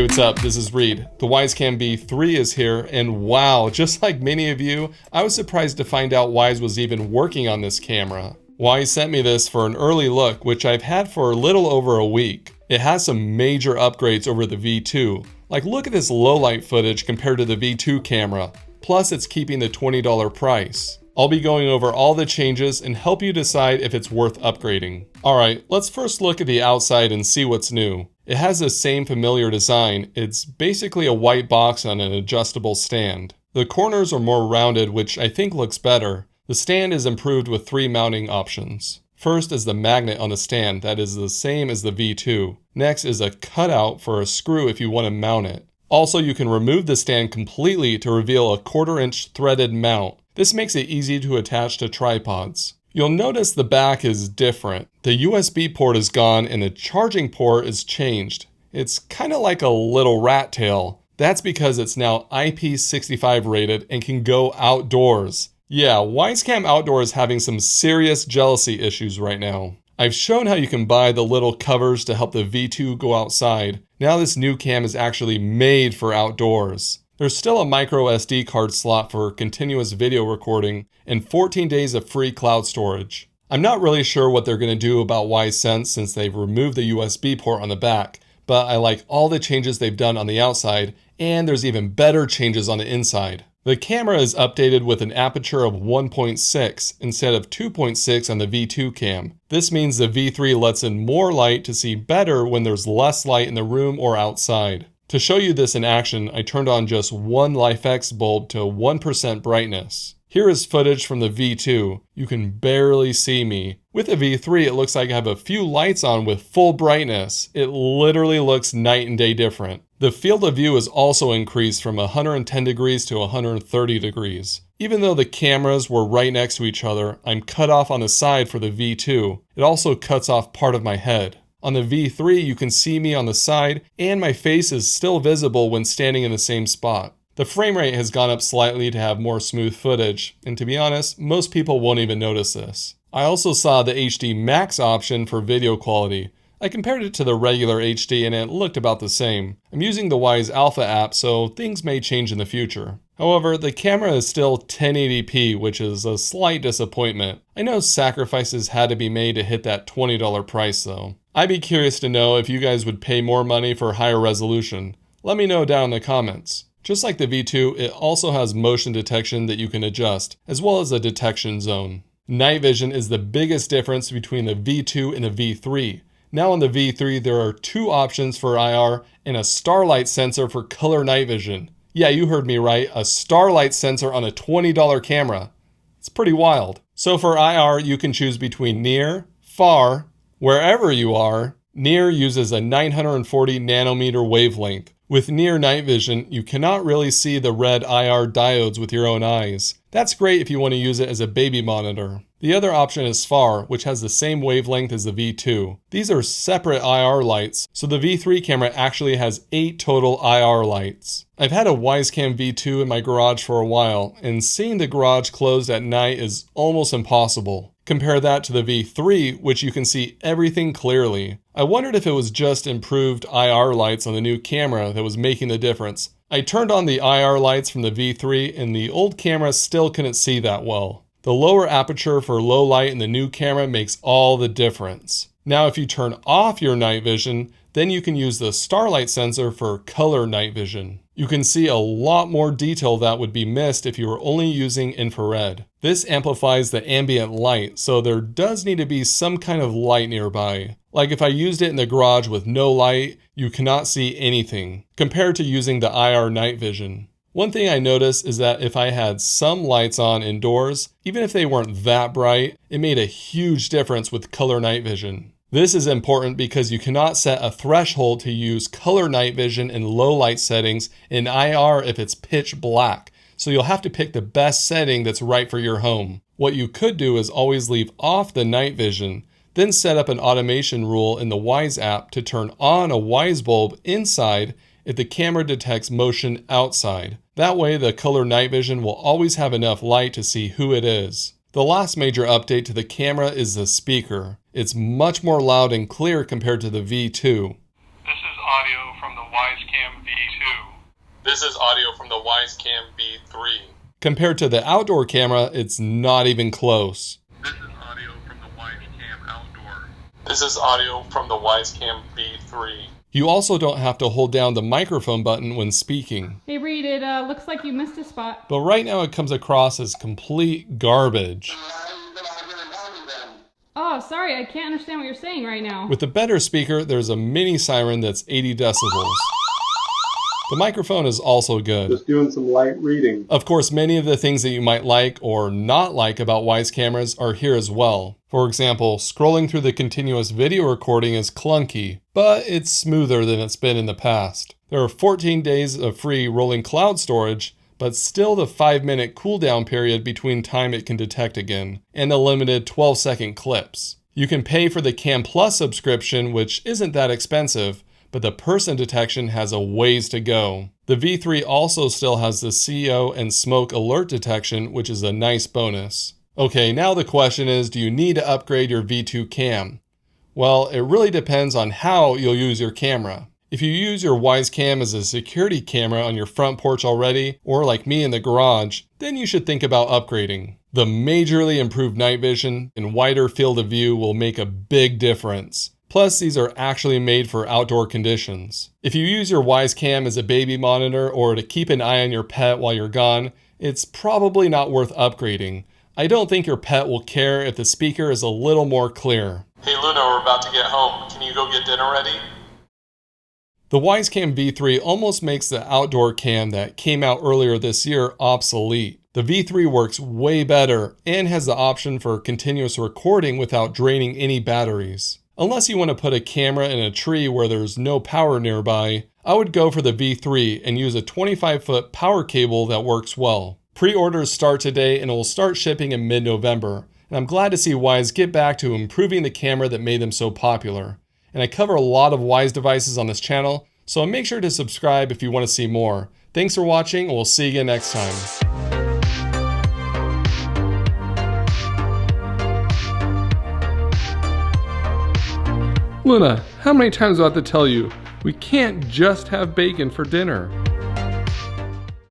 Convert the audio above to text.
what's up? This is Reed. The Wyze Cam V3 is here, and wow, just like many of you, I was surprised to find out Wyze was even working on this camera. Wyze sent me this for an early look, which I've had for a little over a week. It has some major upgrades over the V2. Like, look at this low light footage compared to the V2 camera. Plus, it's keeping the $20 price. I'll be going over all the changes and help you decide if it's worth upgrading. Alright, let's first look at the outside and see what's new. It has the same familiar design. It's basically a white box on an adjustable stand. The corners are more rounded, which I think looks better. The stand is improved with 3 mounting options. First is the magnet on the stand that is the same as the V2. Next is a cutout for a screw if you want to mount it. Also, you can remove the stand completely to reveal a 1/4 inch threaded mount. This makes it easy to attach to tripods. You'll notice the back is different. The USB port is gone and the charging port is changed. It's kind of like a little rat tail. That's because it's now IP65 rated and can go outdoors. Yeah, Wyze Cam Outdoor is having some serious jealousy issues right now. I've shown how you can buy the little covers to help the V2 go outside. Now this new cam is actually made for outdoors. There's still a micro SD card slot for continuous video recording and 14 days of free cloud storage. I'm not really sure what they're going to do about Wyze Sense since they've removed the USB port on the back, but I like all the changes they've done on the outside, and there's even better changes on the inside. The camera is updated with an aperture of 1.6 instead of 2.6 on the V2 cam. This means the V3 lets in more light to see better when there's less light in the room or outside. To show you this in action, I turned on just one LifeX bulb to 1% brightness. Here is footage from the V2. You can barely see me. With the V3, it looks like I have a few lights on with full brightness. It literally looks night and day different. The field of view is also increased from 110 degrees to 130 degrees. Even though the cameras were right next to each other, I'm cut off on the side for the V2. It also cuts off part of my head. On the V3, you can see me on the side, and my face is still visible when standing in the same spot. The frame rate has gone up slightly to have more smooth footage, and to be honest, most people won't even notice this. I also saw the HD Max option for video quality. I compared it to the regular HD and it looked about the same. I'm using the Wyze Alpha app, so things may change in the future. However, the camera is still 1080p, which is a slight disappointment. I know sacrifices had to be made to hit that $20 price though. I'd be curious to know if you guys would pay more money for higher resolution. Let me know down in the comments. Just like the V2, it also has motion detection that you can adjust, as well as a detection zone. Night vision is the biggest difference between the V2 and the V3. Now on the V3, there are 2 options for IR and a starlight sensor for color night vision. Yeah, you heard me right, a starlight sensor on a $20 camera. It's pretty wild. So for IR, you can choose between near, far, wherever you are. Near uses a 940 nanometer wavelength. With near night vision, you cannot really see the red IR diodes with your own eyes. That's great if you want to use it as a baby monitor. The other option is far, which has the same wavelength as the V2. These are separate IR lights, so the V3 camera actually has 8 total IR lights. I've had a Wyze Cam V2 in my garage for a while, and seeing the garage closed at night is almost impossible. Compare that to the V3, which you can see everything clearly. I wondered if it was just improved IR lights on the new camera that was making the difference. I turned on the IR lights from the V3 and the old camera still couldn't see that well. The lower aperture for low light in the new camera makes all the difference. Now if you turn off your night vision, then you can use the starlight sensor for color night vision. You can see a lot more detail that would be missed if you were only using infrared. This amplifies the ambient light, so there does need to be some kind of light nearby. Like if I used it in the garage with no light, you cannot see anything, compared to using the IR night vision. One thing I noticed is that if I had some lights on indoors, even if they weren't that bright, it made a huge difference with color night vision. This is important because you cannot set a threshold to use color night vision in low light settings in IR if it's pitch black, so you'll have to pick the best setting that's right for your home. What you could do is always leave off the night vision, then set up an automation rule in the Wyze app to turn on a Wyze bulb inside if the camera detects motion outside. That way the color night vision will always have enough light to see who it is. The last major update to the camera is the speaker. It's much more loud and clear compared to the V2. This is audio from the Wyze Cam V2. This is audio from the Wyze Cam V3. Compared to the outdoor camera, it's not even close. This is audio from the Wyze Cam Outdoor. This is audio from the Wyze Cam V3. You also don't have to hold down the microphone button when speaking. Hey Reed, it looks like you missed a spot. But right now it comes across as complete garbage. Oh, sorry, I can't understand what you're saying right now. With the better speaker, there's a mini siren that's 80 decibels. The microphone is also good. Just doing some light reading. Of course, many of the things that you might like or not like about Wyze cameras are here as well. For example, scrolling through the continuous video recording is clunky, but it's smoother than it's been in the past. There are 14 days of free rolling cloud storage, but still the 5-minute cooldown period between time it can detect again, and the limited 12-second clips. You can pay for the Cam Plus subscription, which isn't that expensive, but the person detection has a ways to go. The V3 also still has the CO and smoke alert detection, which is a nice bonus. Okay, now the question is, do you need to upgrade your V2 cam? Well, it really depends on how you'll use your camera. If you use your Wyze Cam as a security camera on your front porch already, or like me in the garage, then you should think about upgrading. The majorly improved night vision and wider field of view will make a big difference. Plus, these are actually made for outdoor conditions. If you use your Wyze Cam as a baby monitor or to keep an eye on your pet while you're gone, it's probably not worth upgrading. I don't think your pet will care if the speaker is a little more clear. Hey Luna, we're about to get home. Can you go get dinner ready? The Wyze Cam V3 almost makes the outdoor cam that came out earlier this year obsolete. The V3 works way better and has the option for continuous recording without draining any batteries. Unless you want to put a camera in a tree where there's no power nearby, I would go for the V3 and use a 25-foot power cable that works well. Pre-orders start today and it will start shipping in mid-November. And I'm glad to see Wyze get back to improving the camera that made them so popular. And I cover a lot of Wyze devices on this channel, so make sure to subscribe if you want to see more. Thanks for watching, and we'll see you again next time. Luna, how many times do I have to tell you, we can't just have bacon for dinner?